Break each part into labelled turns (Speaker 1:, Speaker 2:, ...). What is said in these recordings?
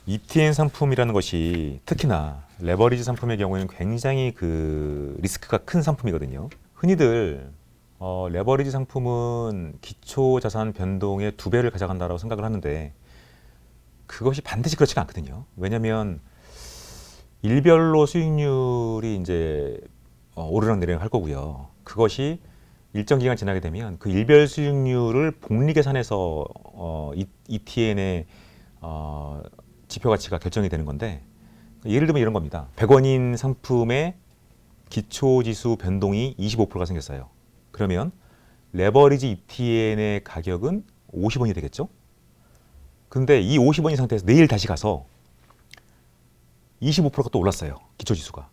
Speaker 1: ETN 상품이라는 것이 특히나 레버리지 상품의 경우에는 굉장히 그 리스크가 큰 상품이거든요. 흔히들 레버리지 상품은 기초 자산 변동의 2배를 가져간다고 생각을 하는데 그것이 반드시 그렇지가 않거든요. 왜냐하면 일별로 수익률이 이제 오르락 내리락 할 거고요. 그것이 일정 기간 지나게 되면 그 일별 수익률을 복리 계산해서 ETN의 지표 가치가 결정이 되는 건데, 예를 들면 이런 겁니다. 100원인 상품의 기초 지수 변동이 25%가 생겼어요. 그러면 레버리지 ETN의 가격은 50원이 되겠죠? 근데 이 50원인 상태에서 내일 다시 가서 25%가 또 올랐어요. 기초 지수가.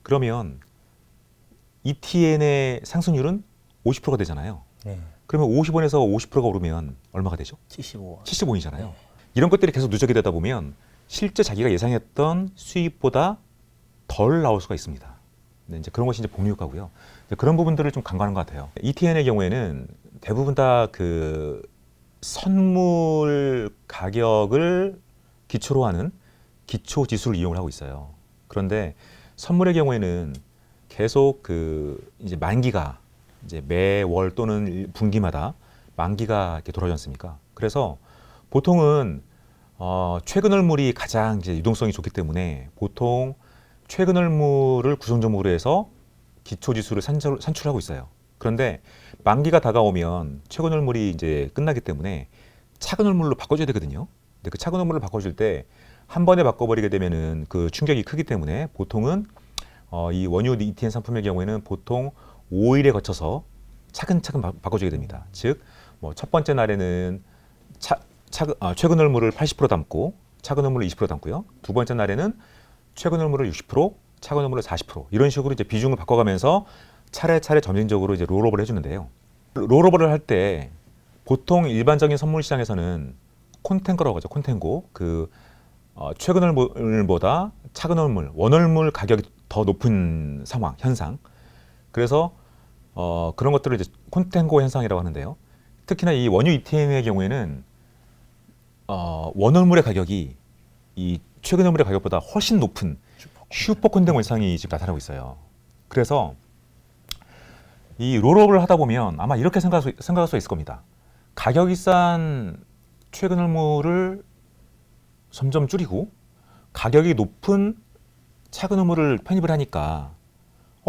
Speaker 1: 그러면 ETN의 상승률은 50%가 되잖아요.
Speaker 2: 네.
Speaker 1: 그러면 50원에서 50%가 오르면 얼마가 되죠?
Speaker 2: 75원.
Speaker 1: 70원이잖아요.
Speaker 2: 네.
Speaker 1: 이런 것들이 계속 누적이 되다 보면 실제 자기가 예상했던 수익보다 덜 나올 수가 있습니다. 네, 이제 그런 것이 이제 복리효과고요. 그런 부분들을 좀 간과하는 것 같아요. ETN의 경우에는 대부분 다 그 선물 가격을 기초로 하는 기초 지수를 이용을 하고 있어요. 그런데 선물의 경우에는 계속 그 이제 만기가 이제 매월 또는 분기마다 만기가 이렇게 돌아오지 않습니까? 그래서 보통은 최근 월물이 가장 이제 유동성이 좋기 때문에 보통 최근 월물을 구성 종목으로 해서 기초 지수를 산출하고 있어요. 그런데 만기가 다가오면 최근 월물이 이제 끝나기 때문에 차근 월물로 바꿔줘야 되거든요. 근데 그 차근 월물을 바꿔줄 때 한 번에 바꿔버리게 되면은 그 충격이 크기 때문에 보통은 이 원유 ETN 상품의 경우에는 보통 5일에 거쳐서 차근차근 바꿔주게 됩니다. 즉, 뭐 첫 번째 날에는 최근 월물을 80% 담고 차근 월물을 20% 담고요. 두 번째 날에는 최근 월물을 60%, 차근 월물을 40% 이런 식으로 이제 비중을 바꿔가면서 차례차례 점진적으로 이제 롤오버를 해주는데요. 롤오버를 할 때 보통 일반적인 선물 시장에서는 콘텐거라고 하죠. 콘텐고 최근 월물보다 차근 월물, 원월물 가격이 더 높은 상황, 현상. 그래서 그런 것들을 이제 콘텐고 현상이라고 하는데요. 특히나 이 원유 ETN의 경우에는 원월물의 가격이 이 최근 월물의 가격보다 훨씬 높은 슈퍼 콘텐고 현상이 지금 나타나고 있어요. 그래서 이 롤업을 하다 보면 아마 이렇게 생각할 수 있을 겁니다. 가격이 싼 최근 월물을 점점 줄이고 가격이 높은 차근 월물을 편입을 하니까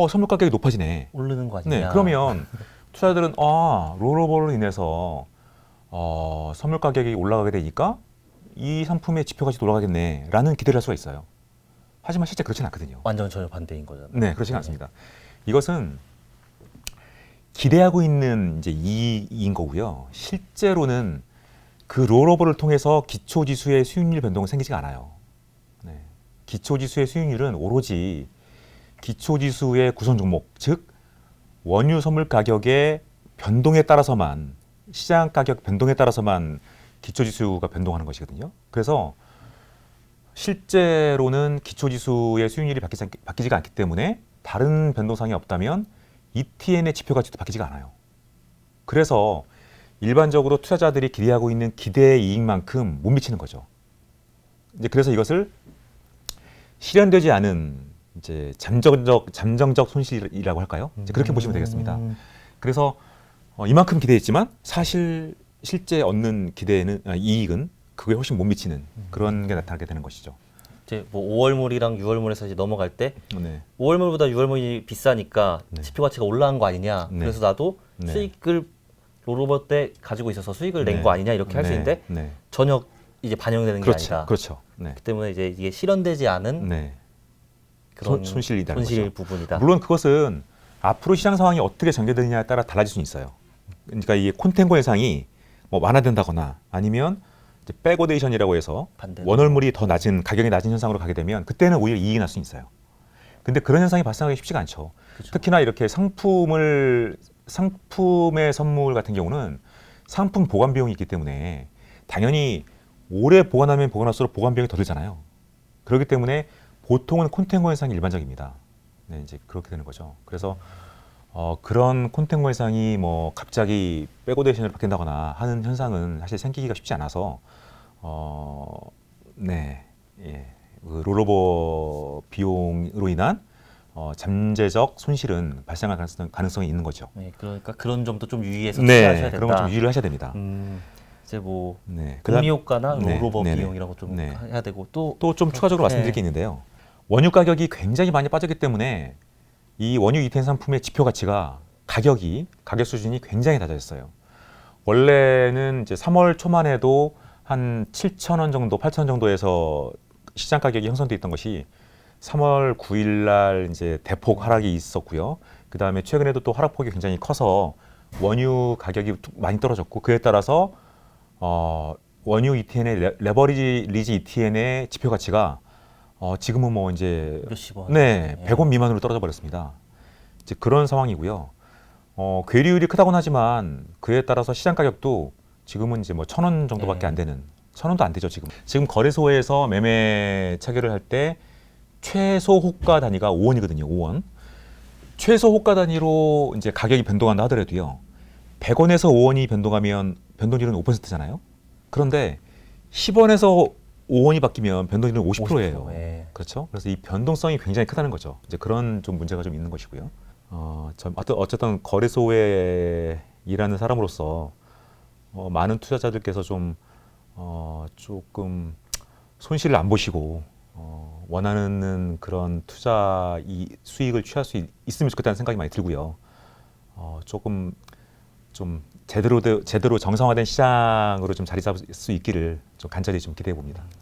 Speaker 1: 선물 가격이 높아지네.
Speaker 2: 오르는 거 아니냐.
Speaker 1: 네, 그러면 투자자들은 롤오버로 인해서 선물 가격이 올라가게 되니까 이 상품의 지표 가치도 올라가겠네라는 기대를 할 수가 있어요. 하지만 실제 그렇지는 않거든요.
Speaker 2: 완전 전혀 반대인 거잖아요.
Speaker 1: 네, 그렇지는 않습니다. 이것은 기대하고 있는 이제 이익인 거고요. 실제로는 그 롤오버를 통해서 기초 지수의 수익률 변동은 생기지가 않아요. 네. 기초 지수의 수익률은 오로지 기초 지수의 구성 종목, 즉 원유 선물 가격의 변동에 따라서만 시장 가격 변동에 따라서만 기초 지수가 변동하는 것이거든요. 그래서 실제로는 기초 지수의 수익률이 바뀌지가 않기 때문에 다른 변동상이 없다면 ETN의 지표 가치도 바뀌지가 않아요. 그래서 일반적으로 투자자들이 기대하고 있는 기대의 이익만큼 못 미치는 거죠. 이제 그래서 이것을 실현되지 않은 이제 잠정적 손실이라고 할까요? 이제 그렇게 보시면 되겠습니다. 그래서 이만큼 기대했지만 사실 실제 얻는 이익은 그게 훨씬 못 미치는 그런 게 나타나게 되는 것이죠.
Speaker 2: 이제 뭐 5월물이랑 6월물에서 이제 넘어갈 때
Speaker 1: 네.
Speaker 2: 5월물보다 6월물이 비싸니까
Speaker 1: 네.
Speaker 2: 지표 가치가 올라간 거 아니냐.
Speaker 1: 네.
Speaker 2: 그래서 나도
Speaker 1: 네.
Speaker 2: 수익을 롤오버 때 가지고 있어서 수익을
Speaker 1: 네.
Speaker 2: 낸 거 아니냐 이렇게 할 수
Speaker 1: 네.
Speaker 2: 있는데
Speaker 1: 네.
Speaker 2: 전혀 이제 반영되는 게
Speaker 1: 그렇죠.
Speaker 2: 아니다.
Speaker 1: 그렇죠. 네.
Speaker 2: 그렇기 때문에 이제 이게 실현되지 않은
Speaker 1: 네.
Speaker 2: 그런
Speaker 1: 손실이라는
Speaker 2: 손실
Speaker 1: 거죠.
Speaker 2: 부분이다.
Speaker 1: 물론 그것은 앞으로 시장 상황이 어떻게 전개되느냐에 따라 달라질 수는 있어요. 그러니까 이 콘텐고 현상이 뭐 완화된다거나 아니면 이제 백오데이션이라고 해서
Speaker 2: 반대로.
Speaker 1: 원월물이 더 낮은 가격이 낮은 현상으로 가게 되면 그때는 오히려 이익이 날 수 있어요. 근데 그런 현상이 발생하기 쉽지가 않죠.
Speaker 2: 그렇죠.
Speaker 1: 특히나 이렇게 상품의 선물 같은 경우는 상품 보관 비용이 있기 때문에 당연히 오래 보관하면 보관할수록 보관 비용이 더 들잖아요. 그렇기 때문에 보통은 콘텐고 현상이 일반적입니다. 네, 이제 그렇게 되는 거죠. 그래서 그런 콘텐고 현상이 뭐 갑자기 백오데이션으로 바뀐다거나 하는 현상은 사실 생기기가 쉽지 않아서 네, 그 롤오버 비용으로 인한 잠재적 손실은 발생할 가능성이 있는 거죠.
Speaker 2: 네, 그러니까 그런 점도 좀 유의해서 투자하셔야 된다.
Speaker 1: 그런 건 좀 유의를 하셔야 됩니다.
Speaker 2: 이제 뭐
Speaker 1: 네,
Speaker 2: 복리 효과나
Speaker 1: 네,
Speaker 2: 롤오버
Speaker 1: 네네.
Speaker 2: 비용이라고 좀
Speaker 1: 네.
Speaker 2: 해야 되고 또
Speaker 1: 또 좀 추가적으로 말씀드릴 게 있는데요. 원유 가격이 굉장히 많이 빠졌기 때문에 이 원유 이태인 상품의 지표 가치가 가격 수준이 굉장히 낮아졌어요. 원래는 이제 3월 초만 해도 한 7,000원 정도, 8,000원 정도에서 시장 가격이 형성돼 있던 것이 3월 9일 날 이제 대폭 하락이 있었고요. 그 다음에 최근에도 또 하락폭이 굉장히 커서 원유 가격이 많이 떨어졌고 그에 따라서 원유 ETN의 레버리지 ETN의 지표 가치가 지금은 뭐 이제
Speaker 2: 몇십 원.
Speaker 1: 100원 미만으로 떨어져 버렸습니다. 이제 그런 상황이고요. 괴리율이 크다고는 하지만 그에 따라서 시장 가격도 지금은 이제 뭐 1,000원 정도밖에 안 되는 1,000원도 안 되죠 지금. 지금 거래소에서 매매 체결을 할 때 최소 호가 단위가 5원이거든요. 5원. 최소 호가 단위로 이제 가격이 변동한다 하더라도요. 100원에서 5원이 변동하면 변동률은 5%잖아요. 그런데 10원에서 5원이 바뀌면 변동률은 50%예요.
Speaker 2: 예.
Speaker 1: 그렇죠? 그래서 이 변동성이 굉장히 크다는 거죠. 이제 그런 좀 문제가 좀 있는 것이고요. 어쨌든 거래소에 일하는 사람으로서 많은 투자자들께서 좀 조금 손실을 안 보시고 원하는 그런 투자 수익을 취할 수 있으면 좋겠다는 생각이 많이 들고요. 조금 좀 제대로 정상화된 시장으로 좀 자리 잡을 수 있기를 좀 간절히 좀 기대해 봅니다.